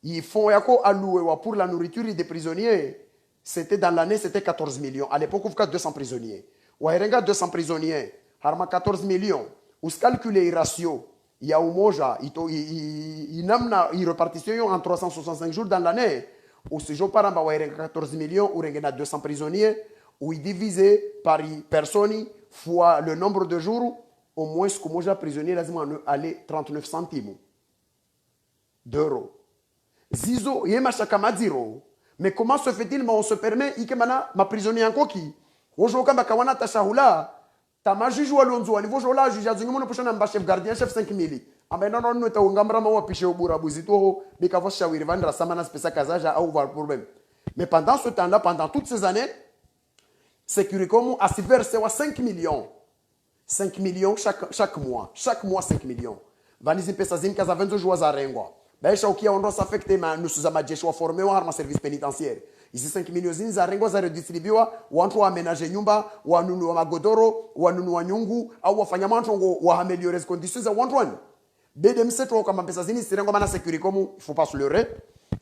ils font yako alloué pour la nourriture des prisonniers c'était dans l'année c'était 14 millions à l'époque il y a 200 prisonniers waherenga 200 prisonniers harma 14 millions us calculer ratio il y a umoja inamna i repartition en 365 jours dans l'année ou ce jour par amba waherenga 14 millions ou rengena 200 prisonniers ou divisé par personne fois le nombre de jours au moins ce que moi j'ai prisonnier lazima aller 39 centimes d'euros. Zizo yema shakama zero. Mais comment se fait-il on se permet ikemana ma prisonnier en koki. Ojo kamba kawana tashahula. Tama juge wa lonzo wa niveau jola juge azungumo poshana mba chef gardien chef 5000. Amba non no ta ungamra ma wapishe obura buzito bikavo shawiri vandra samana spesa kazaja au va problème. Mais pendant ce temps-là pendant toutes ces années Securicom a si versé 5 millions. 5 millions chaque mois. Chaque mois 5 millions. Vanizi pesa zini kaza 22 jours za rengwa. Baisha ukia ondo s'affecté ma nusu za majeshi wa formé wa arma service pénitentiaire. Ici 5 millions zini za rengwa za redistribuiwa watu wa aménager nyumba, wanunu wa magodoro, wanunu wa nyungu au wafanya mantongo wa améliorer les conditions za watu. Bede mseto kama pesa zini sirengo mana Securicom, il faut pas se leurrer.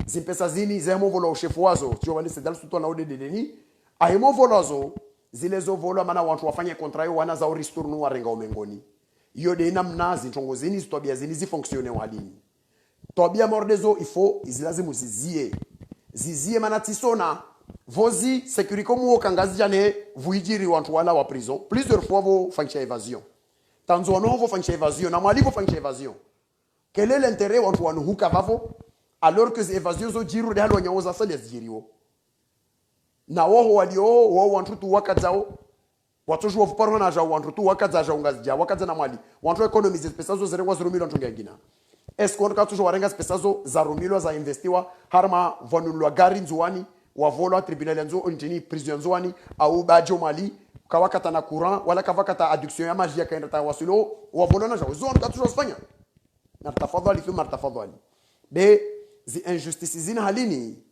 Zini pesa zini zemo volo chef wazo, tu vois c'est dans le sous-ton de deni. Ahemo volozo zilezo volo mana watu wafanye contrat wana za restore wa renga omengoni. Iyo de namna zintongo zini zitobia zini zifonctionner wadini. Tobia mordezo il faut izilazimu zizie manatisona vozi Securicom wo kangazi jane vuijiri watu wala wa prison plusieurs fois vo fanyisha évasion tanzo no vo fanyisha évasion na mwali vo fanyisha évasion quel est l'intérêt watu wanuhuka vavo alors que évasion zo jiru de halo nyaoza sali ziriwo na woho walio wao wantu tu wakadzao watojo wafuparwa na jao wantu tu wakadza ngazija wakadza na mali wantu economize pesa zo zirengwa 0 milioni tungengina est-ce qu'on ka toujours warenga pesa zo za rumilo za investiwa harma vonulwa gari nzuani wavolwa tribunal nzo ontini prison nzuani au bajo mali kawakata na courant wala kawakata addiction ya maji kaenda ta wasulo wavolwa na jao zo ka toujours fanya na tafadhali fi martafadhali be zi injustices zina halini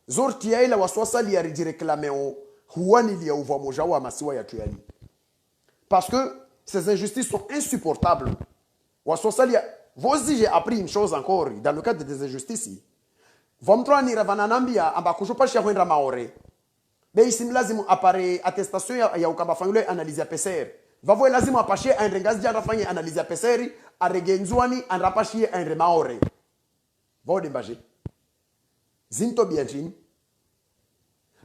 zortia ila waswasali ya réclamer huani liya uva moja wa masiwa ya tuyali parce que ces injustices sont insupportables waswasali ya vozi j'ai appris une chose encore dans le cadre des injustices vomtrani ravananambia amba kushopasha kwenda maore be isim lazimu apare attestation ya ukamba fanyule analyse ya PCR vavo lazimu apashe enrengazi jana fanye analyse ya PCR aregenzwani anrapashie enre maore vode mbaje zinto bianjini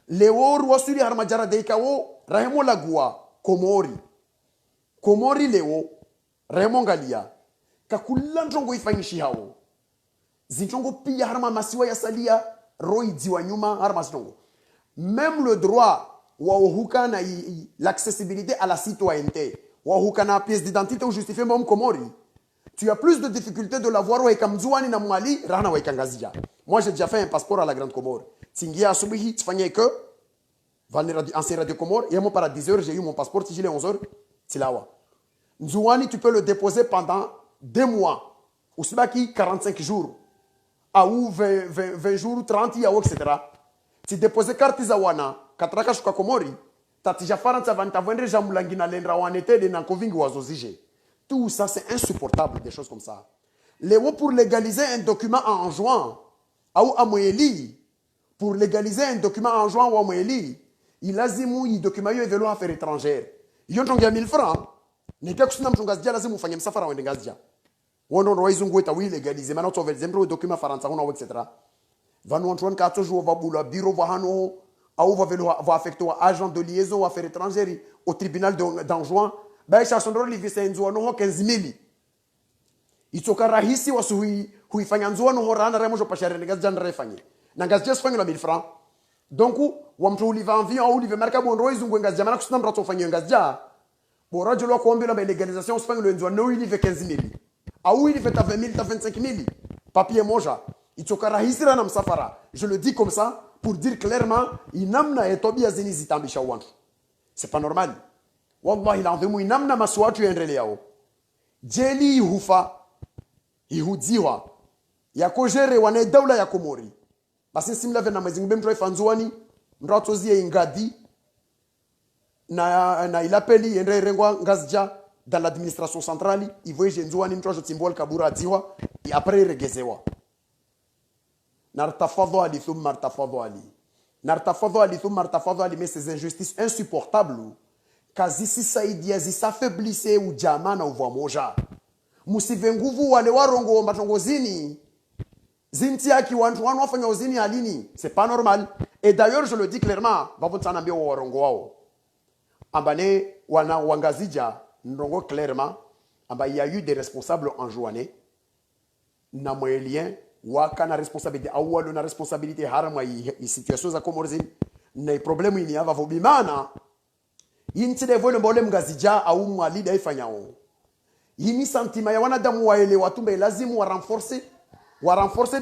lewo ruwasuri harmajara deikawo rahemo lagua komori lewo rahemo ngalia kakula ntongo ifanyishi hao zintongo pia harma masiwa ya salia roidi wa nyuma harma zintongo même le droit wa uhuka na l'accessibilité à la citoyenneté wa uhuka na pièce d'identité ou justifier mom komori tu as plus de difficultés de l'avoir wa ikamzuani na mwali rana wa ikangazija. Moi j'ai déjà fait un passeport à la Grande Comore. Tingia asubuhi tfanye que ancien radio Comore et moi par 10 heures j'ai eu mon passeport si j'ai les 11 heures tilawa. Nzuani tu peux le déposer pendant 2 mois ou sibaki 45 jours ou 20 jours 30 ya etc. Tu déposes carte za wana katraka shuka Komori tatija faranta vanta vendre jamulangi na lendra wanete de nankovingi wazozije. Tout ça, c'est insupportable, des choses comme ça. Les mots pour légaliser un document en juin, ou à Moéli, pour légaliser un document en juin ou à Moéli, il a dit que le document est venu à faire étrangère. Il y a 1000 francs. Ne pas que ce soit un lazim ou fanyem safara ou ngazia. On a roisé un goût oui légaliser. Maintenant, tu vas dire document faransa ou etc. Va nous entendre 4 jours va boula bureau va hano, ou va affecter un agent de liaison à faire étrangère au tribunal d'en juin. Ba shasondro livisa nzuano ho 15000 itoka rahisi huifanya nzuano ho rana remo jopashare ngazi jana refanye na ngazi just fanya 1000 francs donc wa mtu uliva envie au uliva marka bonro izungu ngazi jamana kusina mrato fanya ngazi ja bora jolo kuombe la légalisation fanya le nzuano il fait 15000 au il fait 20000 25000 papier moja itoka rahisi rana msafara je le dis comme ça pour dire clairement inamna etobia zini zitambisha wantu c'est pas normal. Wallahi l'adhimu inamna maswatu yaendelea jeli hufa ihudziwa yakojere wana daula ya Komori basi simla vena mazingbe mtu ifanzuani mratozie ingadi na ilapeli endre rengwa ngazja dans l'administration centrale ivoje nzuani mtu ajotimbol kabura atiwa et après regezewa nartafadhali thumma artafadhali mais ces injustices insupportables kazi sisaidia zisafeblise ujamaa na uva moja musive nguvu wale warongo matongozini zintiaki wantu wanu wafanya uzini halini c'est pas normal et d'ailleurs je le dis clairement bavutana mbio warongo wao ambane wana wangazija ndongo clairement amba il y a eu des responsables en Joanne na moelien waka na responsabilité au na responsabilité harama i situation za Comores na problème ini ava vobimana yintide vole mbole mgazija au mwali da ifanyao yini sentima ya wanadamu waelewa tumbe lazimu wa renforcer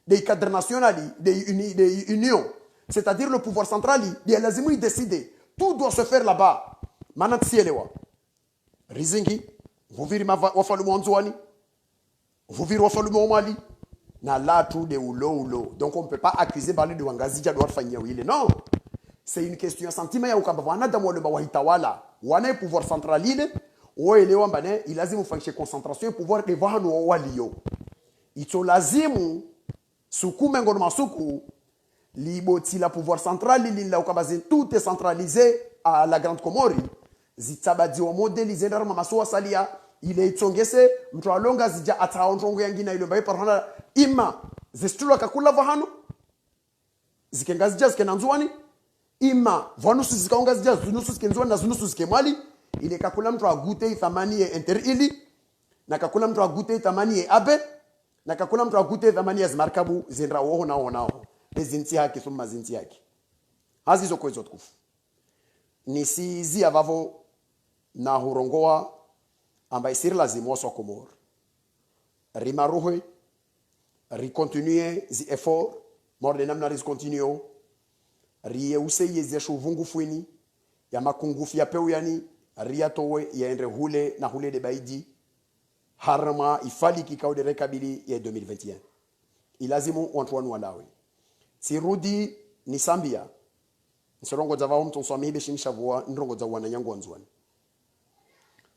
des cadres nationaux des unions c'est-à-dire le pouvoir central il lazimu décider tout doit se faire là-bas manatsielewa rizingi vuviri wafalumo nzwani vuviri wafalumo mali na la tout de ulo donc on peut pas accuser parler de wangazija doit fanyao ile non. C'est une question sentiment ya ukamba wanadamu wale wahitawala wana pouvoir central ile oelewa mbane ilazimu fanyishe concentration pouvoir de vahano walio ito lazimu sukume ngono masuku liboti la pouvoir central lila ukamba tout est centralisé à la Grande Comore zitabadi wa modeliser ndara masuwa salia ile itongese mtu alonga zija ataonjongo yangina ile mbaye parana ima zistula kakula vahano zikengazi jazz kenanzuani ima vanusu zikaonga zija zunusu zikenzwa na zunusu zikemali ile kakula mtu agute thamani ya enter ili na kakula mtu agute thamani ya abe na kakula mtu agute thamani ya zimarkabu zinra woho nao bezinti yake thumma zinti yake hazi zo kwezo tukufu ni sizi avavo na hurongoa ambaye siri lazima waswa komor rimaruhe ricontinue zi effort morde namna ris continue riyeuse yezeshu vungu fuini ya makungufu ya peu yani riatowe yaende hule na hule de baidi harma ifali kikaude rekabili ya 2021 ilazimu wantu walawe sirudi ni sambia nsorongo za vao mtu nswami hibe shinisha vua nrongo za wana nyangu wanzuani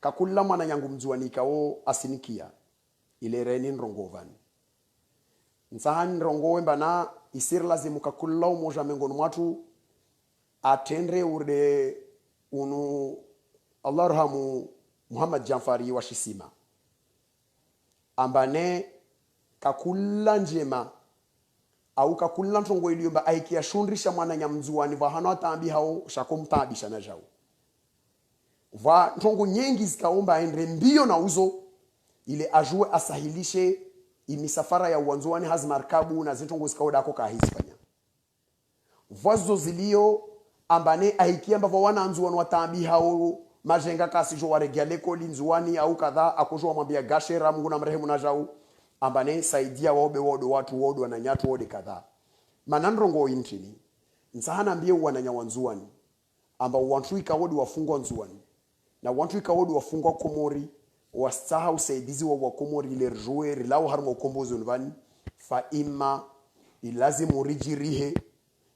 kakula mwana nyangu mzuani kao asinikia ile reni nrongo vani nsahani nrongo wemba na isir lazimu kakula umoja mengonu mwatu atendre urde unu Allah rahamu Muhammad Janfari wa Shisima ambane kakula njema au kakula ntongo iliyomba aikia shundrisha mwana nyamzuani va hano atambi hao shakomtabisha na jao va ntongo nyengi zikaomba aende mbio na uzo ile ajue asahilishe imisafara ya uwanzuani hazmarkabu na zitongo zikaoda ako kahizifanya vazo zilio ambane aikia ambavo wananzuani watambi hao majenga kasi jo waregale ko linzuani au kadha akojo mwambia gashera Mungu na mrehemu na jao ambane saidia waobe wodo watu wodo na nyatu wode kadha manandrongo intini nsahana mbie wananya wanzuani amba wantu ikawodi wafungwa nzuani na wantu ikawodi wafungwa komori wastaha usaidizi wa komori ile rjue rilao harma ukombozi unvani fa imma ilazimu rijirihe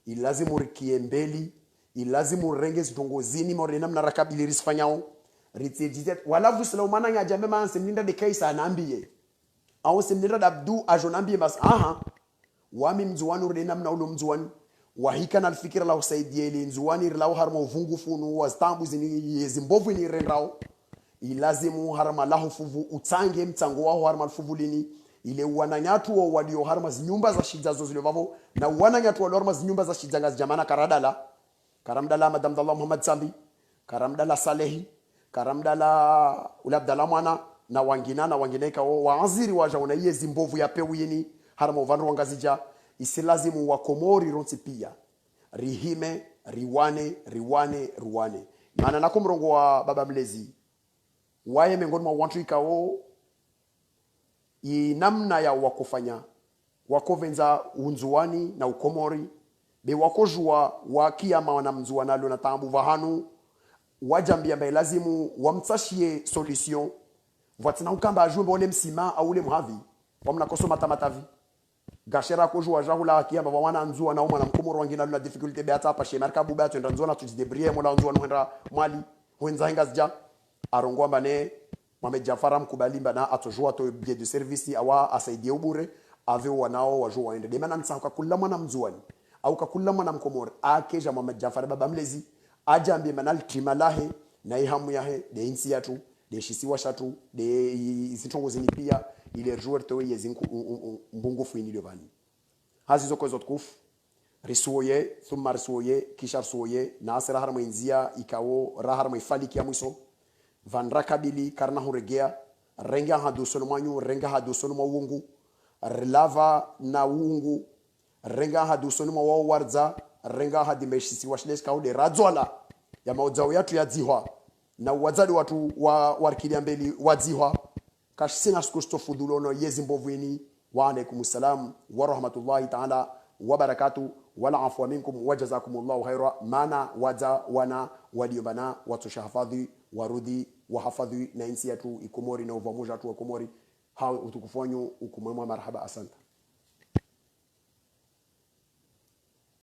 ilazimu rikiembeli ilazimu renge zitongozini morena mna rakabili risfanyao ritejizet wala vusla mana nya jambe man semninda de kaisa anambie au semninda dabdu ajonambie bas aha wami mzuwani urena mna ulo mzuwani wahika na fikira la usaidie ile mzuwani la harma uvungu funu wastambu zini yezimbovu ni rendrao ilazimu harma lahu fuvu utange mtango wao harma fuvulini ile wananyatu wa walio harma zinyumba za shijazo zile vavo na wananyatu wa harma zinyumba za shijanga jamana karadala karamdala madam Abdallah Muhammad Sambi karamdala Salehi karamdala ula Abdallah mwana na wangine ka waaziri waja una yezi mbovu ya pewini harama vanru wangazija isilazimu wa komori ronsi pia rihime riwane maana nakumrongo wa baba mlezi waye mengoni mwa wantu ikao namna ya wakufanya wakovenza unzuani na ukomori be wakojua wakiama wanamzua nalo na tambu vahanu wajambia mbe lazimu wamtashie solution votina ukamba ajumbe ole msima au ule mhavi wamna kosoma tamatavi gashera kojua jahula akiamba wana nzua na umana mkomoro wangina na difficulty be hata pashe markabu ba twenda nzua na tujidebrier mola nzua noenda mwali wenza ngazja arongwa mbane Mohamed Jafara mkubalimba na atojua to biais de service awa asaidie ubure ave wanao wajua waende de maana nsaka kula mwana mzuani au kakula mwana mkomori akeja Muhammad Jafar baba mlezi ajambie manal timalahe na ihamu yahe de insi yatu de shisiwa shatu de zitongo zini pia ile joueur to yezinku mbungu fuini levani hazi zoko zotkufu risuoye thumma risuoye kisha risuoye na asira harma inzia ikawo raharma ifaliki ya mwiso van rakabili karna huregea renga hadu solmanyu renga hadu solma wungu relava na wungu renga hadu sonuma wao warza renga hadi meshisi washles kaude radzola ya mauzao yatu ya dzihwa na wazali watu wa warkilia mbeli wadzihwa kashina skustofudhulono yezimbovuini wa alaikumussalam wa rahmatullahi ta'ala wa barakatuh wala afwa minkum wajazakumullahu khaira mana waza wana waliobana watu shahafadhi warudi wahafadhi na insi yatu ikomori na uvamuja tu wa komori hao utukufonyu ukumwema marhaba asante